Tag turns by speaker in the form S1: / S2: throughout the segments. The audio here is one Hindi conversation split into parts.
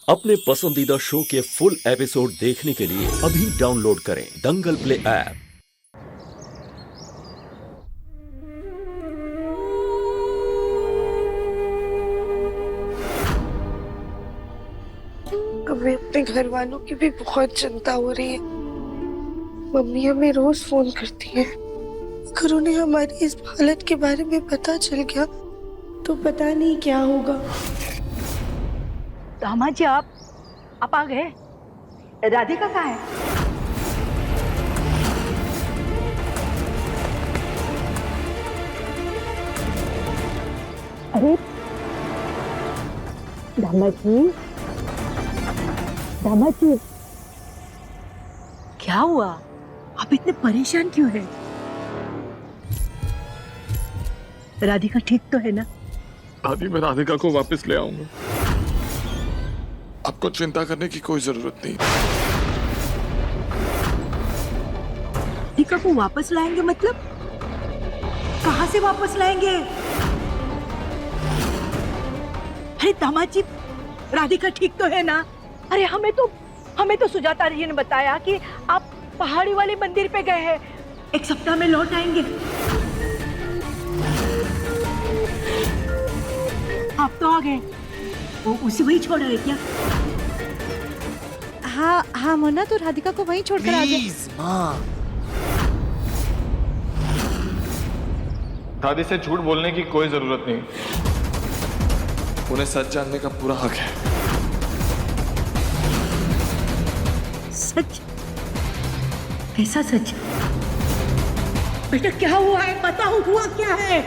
S1: अपने पसंदीदा शो के फुल एपिसोड देखने के लिए अभी डाउनलोड करें दंगल प्ले ऐप।
S2: हमें अपने घर वालों की भी बहुत चिंता हो रही है। मम्मी हमें रोज फोन करती है। अगर उन्हें हमारी इस हालत के बारे में पता चल गया तो पता नहीं क्या होगा।
S3: दामाद जी आप आ गए। राधिका कहाँ है? अरे दामाद जी क्या हुआ? आप इतने परेशान क्यों हैं? राधिका ठीक तो है ना?
S4: दादी, मैं राधिका को वापस ले आऊंगा। आपको चिंता करने की कोई जरूरत नहीं।
S3: राधिका को वापस लाएंगे मतलब? कहाँ से वापस लाएंगे? अरे दामाद जी, राधिका ठीक तो है ना? अरे हमें तो सुजाता जी ने बताया कि आप पहाड़ी वाले मंदिर पे गए हैं, 1 सप्ताह में लौट आएंगे। आप तो आ गए, वो उसे वही छोड़ रहे क्या?
S5: हाँ मोना, तो राधिका को वहीं छोड़कर आ गए।
S4: माँ, दादी से झूठ बोलने की कोई जरूरत नहीं। उन्हें सच जानने का पूरा हक है।
S3: सच? कैसा सच? बेटा क्या हुआ है? बताओ, हुआ क्या है?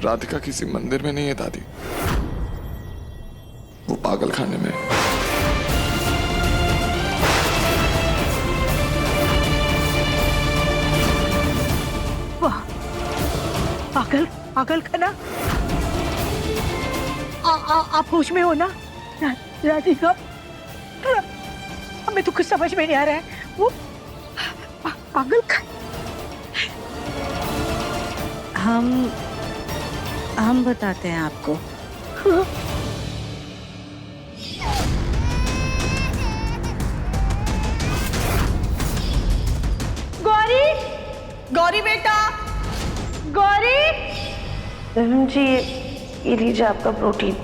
S4: राधिका किसी मंदिर में नहीं है दादी, वो पागल खाने में है।
S3: वाह, पागल खाना? आप होश में हो ना? राधिका, हमें तो कुछ समझ में नहीं आ रहा है। वो पागल खाना?
S5: हम बताते हैं आपको।
S2: गौरी बेटा,
S3: गौरी!
S2: धर्म जी, ये लीजिए आपका प्रोटीन।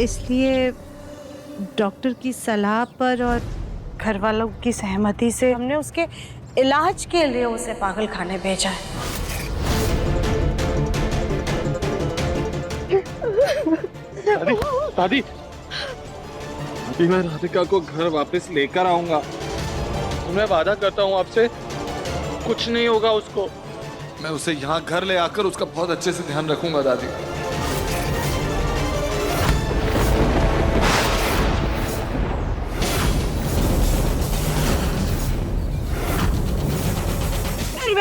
S5: इसलिए डॉक्टर की सलाह पर और घर वालों की सहमति से हमने उसके इलाज के लिए उसे पागल खाने भेजा है।
S4: दादी, मैं राधिका को घर वापस लेकर आऊंगा। मैं वादा करता हूँ आपसे, कुछ नहीं होगा उसको। मैं उसे यहाँ घर ले आकर उसका बहुत अच्छे से ध्यान रखूंगा दादी।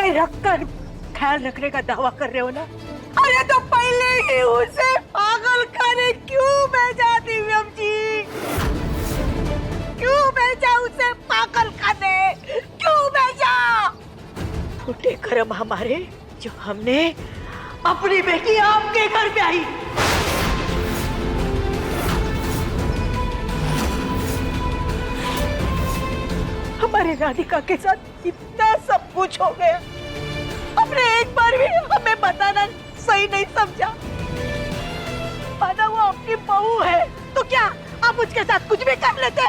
S3: रखकर ख्याल रखने का दावा कर रहे हो ना? अरे तो पहले ही उसे पागल खाने क्यों भेजा दिव्यम जी? क्यों भेजा उसे पागल खाने? क्यों भेजा? फूटे कर्म हमारे, जो हमने अपनी बेटी आपके घर पे आई। हमारे राधिका के साथ इतना सब कुछ हो गया, हमने एक बार भी हमें बताना सही नहीं समझा। माना वो आपकी बहू है तो क्या आप उसके साथ कुछ भी कर लेते?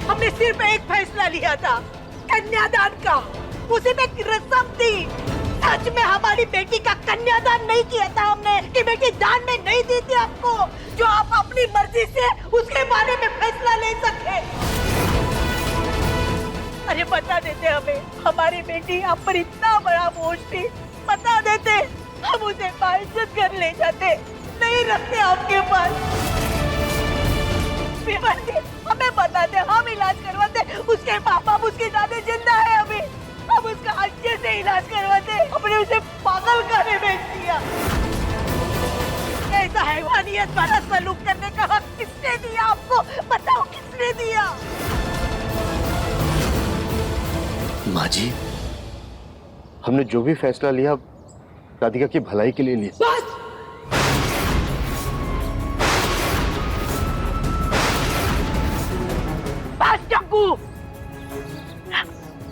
S3: हमने सिर्फ एक फैसला लिया था, कन्यादान का। उसी में एक रस्म थी। सच में हमारी बेटी का कन्यादान नहीं किया था हमने, कि बेटी दान में नहीं दी थी आपको, जो आप अपनी मर्जी से उसके बारे में फैसला ले सके। अरे बता देते हमें, हमारी बेटी आप पर इतना बड़ा बोझ थी, बता देते, हम उसे बाइज्जत घर ले जाते, नहीं रखते आपके पास। हमें बता दे, हम इलाज करवाते, उसके माँ बाप उसके दादा जिंदा है अभी, हम उसका अच्छे से इलाज करवाते, हमने उसे पागल खाने भेज दिया। इंसानियत वाला सलूक करने का हक किसने दिया आपको? बताओ किसने दिया?
S6: माँ जी, हमने जो भी फैसला लिया राधिका की भलाई के लिए लिया।
S3: बस जग्गू,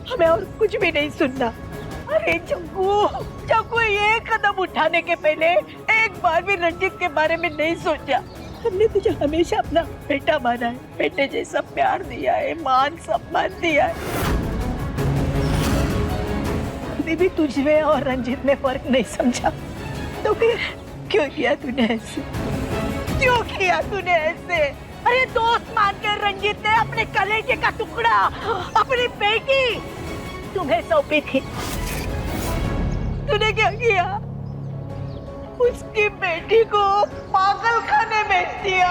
S3: हमें और कुछ भी नहीं सुनना। अरे जग्गू ये कदम उठाने के पहले एक बार भी रंजीत के बारे में नहीं सोचा। हमने तुझे हमेशा अपना बेटा माना है, बेटे जैसा प्यार दिया है, मान सम्मान दिया है। कभी भी तुझमें और रंजीत में फर्क नहीं समझा, तो फिर क्यों किया तूने ऐसे? क्यों किया तूने ऐसे? अरे दोस्त मान के रंजीत ने अपने कलेजे का टुकड़ा, अपनी बेटी तुम्हें सौंपी थी। तूने क्या किया? उसकी बेटी को पागल खाने भेज दिया।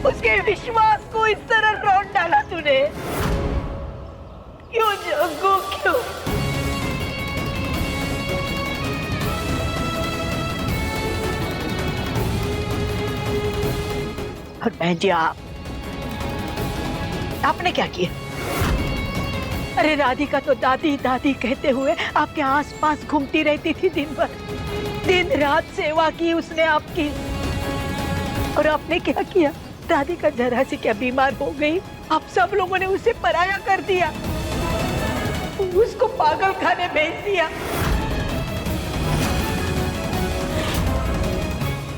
S3: उसके विश्वास को इस तरह रौंद डाला तूने। क्यों जग्गू, क्यों? और बहन जी, आपने क्या किया? अरे राधिका तो दादी दादी कहते हुए आपके आसपास घूमती रहती थी दिन भर, दिन रात सेवा की उसने आपकी। और आपने क्या किया? राधिका जरा से क्या बीमार हो गई, आप सब लोगों ने उसे पराया कर दिया, उसको पागल खाने भेज दिया।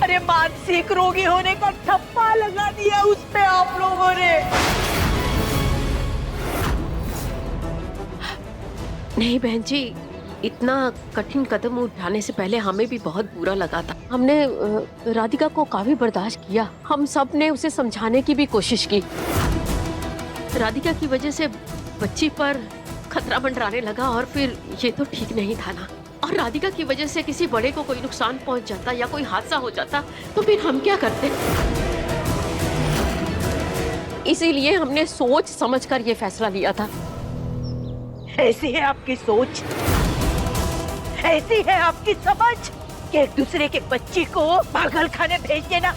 S3: अरे मानसिक रोगी होने का ठप्पा लगा दिया उस पे आप लोगों ने।
S7: नहीं बहन जी, इतना कठिन कदम उठाने से पहले हमें भी बहुत बुरा लगा था। हमने राधिका को काफी बर्दाश्त किया, हम सब ने उसे समझाने की भी कोशिश की। राधिका की वजह से बच्ची पर खतरा मंडराने लगा और फिर ये तो ठीक नहीं था ना। और राधिका की वजह से किसी बड़े को कोई नुकसान पहुंच जाता या कोई हादसा हो जाता तो फिर हम क्या करते? इसीलिए हमने सोच समझकर ये फैसला लिया था।
S3: ऐसी है आपकी सोच, ऐसी है आपकी समझ कि एक दूसरे के बच्ची को पागल खाने भेज देना,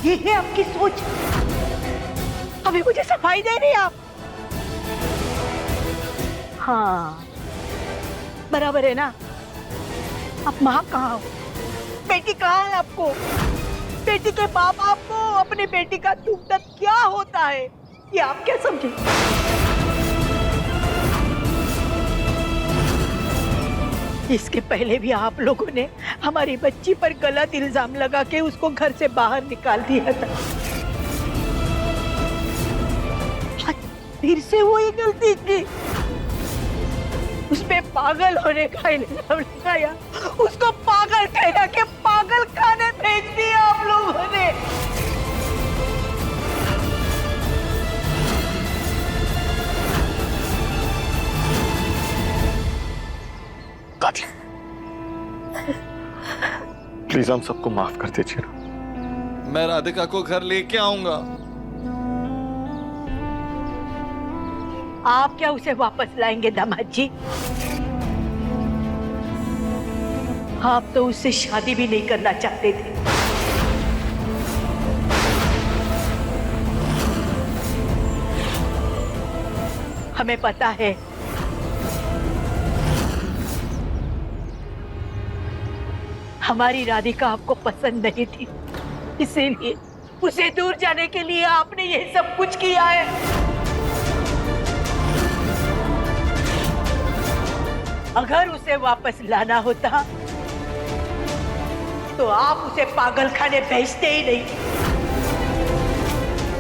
S3: ये है आपकी सोच। अभी मुझे सफाई दे रही आप? हाँ बराबर है ना। आप माँ कहाँ हो? बेटी कहाँ है आपको? बेटी के बाप आपको अपनी बेटी का दुख दर्द क्या होता है ये आप क्या समझे? इसके पहले भी आप लोगों ने हमारी बच्ची पर गलत इल्जाम लगा के उसको घर से बाहर निकाल दिया था। फिर से वही गलती की, उसपे पागल होने का इल्जाम लगाया, उसको पागल कहना के पागल खाने भेज दिया आप लोगों ने।
S4: दादी, प्लीज हम सबको माफ कर दीजिए ना। मैं राधिका को घर लेके आऊंगा।
S3: आप क्या उसे वापस लाएंगे दामाद जी? आप तो उससे शादी भी नहीं करना चाहते थे। हमें पता है हमारी राधिका आपको पसंद नहीं थी, इसीलिए उसे दूर जाने के लिए आपने ये सब कुछ किया है। अगर उसे वापस लाना होता तो आप उसे पागल खाने भेजते ही नहीं।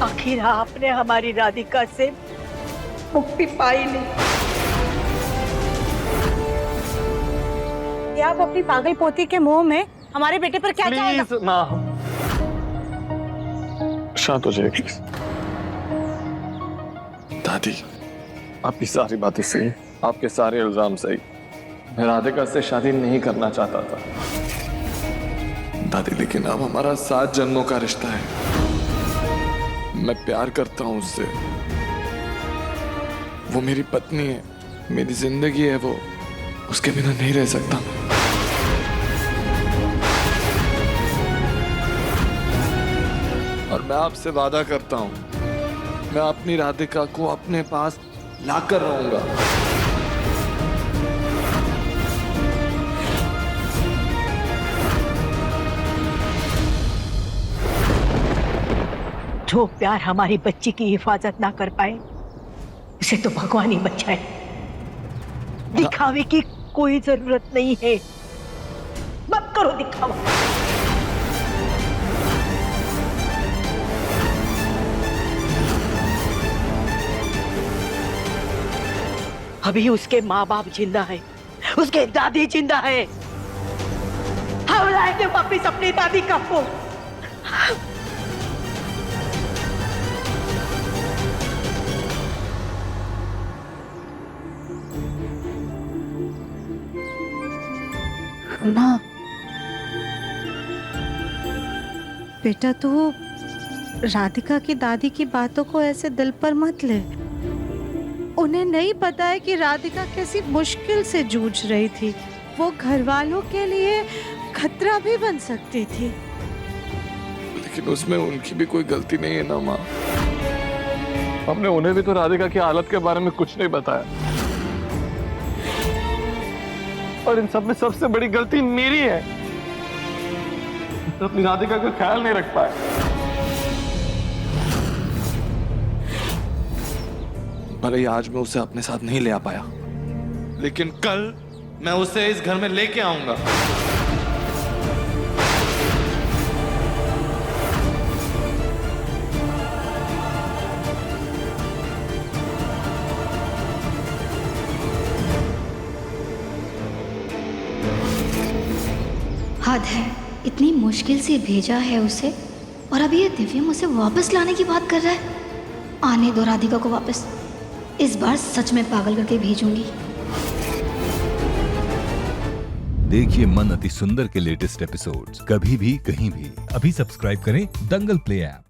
S3: आखिर आपने हमारी राधिका से मुक्ति पाई नहीं।
S5: आप अपनी पागल पोती के मुंह में हमारे बेटे पर क्या चाहेगा?
S4: प्लीज माँ, शांत हो जाइए प्लीज। दादी, आपकी सारी बातें सही, आपके सारे इल्जाम सही। मैं राधिका से शादी नहीं करना चाहता था दादी, लेकिन अब हमारा 7 जन्मों का रिश्ता है। मैं प्यार करता हूं उससे, वो मेरी पत्नी है, मेरी जिंदगी है, वो उसके बिना नहीं रह सकता। और मैं आपसे वादा करता हूँ, मैं अपनी राधिका को अपने पास लाकर रहूंगा।
S3: जो प्यार हमारी बच्ची की हिफाजत ना कर पाए उसे तो भगवान ही बचाए। दिखावे की कोई जरूरत नहीं है, मत करो दिखावा। अभी उसके माँ बाप जिंदा है, उसके दादी जिंदा है। हम लाएंगे वापिस अपनी दादी का फोन।
S5: ना बेटा, तू राधिका की दादी की बातों को ऐसे दिल पर मत ले। उन्हें नहीं पता है कि राधिका कैसी मुश्किल से जूझ रही थी। वो घर वालों के लिए खतरा भी बन सकती थी।
S4: लेकिन उसमें उनकी भी कोई गलती नहीं है ना माँ। हमने उन्हें भी तो राधिका की हालत के बारे में कुछ नहीं बताया, और इन सब में सबसे बड़ी गलती मेरी है। तो अपनी राधिका का ख्याल नहीं रख पाया। भले ही आज मैं उसे अपने साथ नहीं ले आ पाया, लेकिन कल मैं उसे इस घर में लेके आऊंगा।
S8: हद है, इतनी मुश्किल से भेजा है उसे, और अभी ये दिव्यम उसे वापस लाने की बात कर रहा है। आने दो राधिका को वापस, इस बार सच में पागल करके भेजूंगी।
S9: देखिए मन अति सुंदर के लेटेस्ट एपिसोड्स कभी भी कहीं भी। अभी सब्सक्राइब करें दंगल प्ले ऐप।